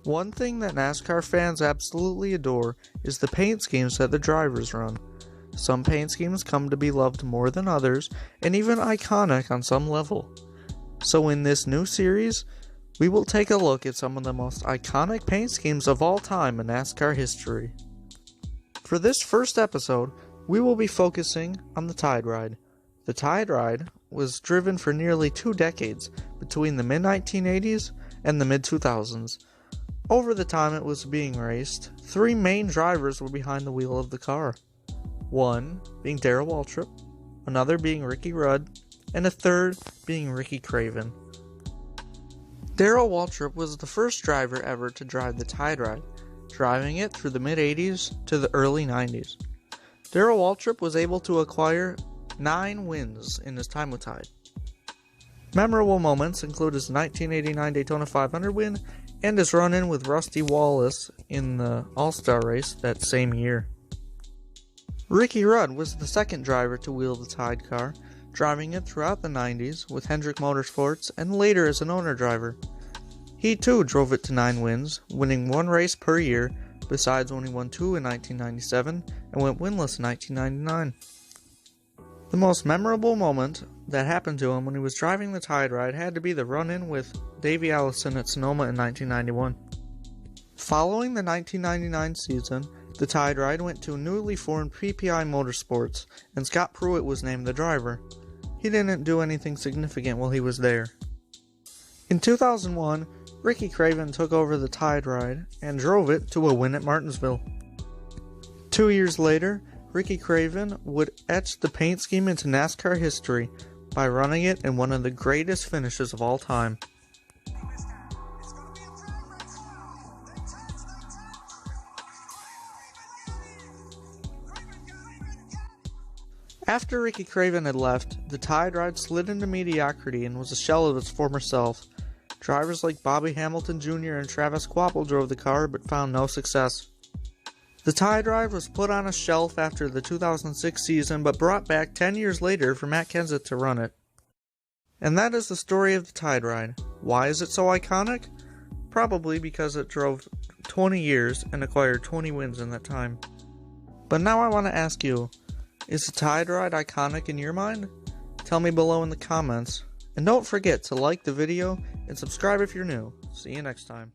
One thing that NASCAR fans absolutely adore is the paint schemes that the drivers run. Some paint schemes come to be loved more than others, and even iconic on some level. So in this new series, we will take a look at some of the most iconic paint schemes of all time in NASCAR history. For this first episode, we will be focusing on the Tide Ride. The Tide Ride was driven for nearly 2 decades, between the mid-1980s and the mid-2000s. Over the time it was being raced, 3 main drivers were behind the wheel of the car. One being Darrell Waltrip, another being Ricky Rudd, and a third being Ricky Craven. Darrell Waltrip was the first driver ever to drive the Tide Ride, driving it through the mid-80s to the early 90s. Darrell Waltrip was able to acquire 9 wins in his time with Tide. Memorable moments include his 1989 Daytona 500 win and his run-in with Rusty Wallace in the All-Star race that same year. Ricky Rudd was the second driver to wheel the Tide car, driving it throughout the 90s with Hendrick Motorsports and later as an owner driver. He too drove it to 9 wins, winning 1 race per year, besides when he won 2 in 1997 and went winless in 1999. The most memorable moment that happened to him when he was driving the Tide Ride had to be the run-in with Davey Allison at Sonoma in 1991. Following the 1999 season, the Tide Ride went to newly formed PPI Motorsports, and Scott Pruitt was named the driver. He didn't do anything significant while he was there. In 2001, Ricky Craven took over the Tide Ride and drove it to a win at Martinsville. 2 years later, Ricky Craven would etch the paint scheme into NASCAR history by running it in one of the greatest finishes of all time. After Ricky Craven had left, the Tide Ride slid into mediocrity and was a shell of its former self. Drivers like Bobby Hamilton Jr. and Travis Kvapil drove the car but found no success. The Tide Ride was put on a shelf after the 2006 season but brought back 10 years later for Matt Kenseth to run it. And that is the story of the Tide Ride. Why is it so iconic? Probably because it drove 20 years and acquired 20 wins in that time. But now I want to ask you, is the Tide Ride iconic in your mind? Tell me below in the comments. And don't forget to like the video and subscribe if you're new. See you next time.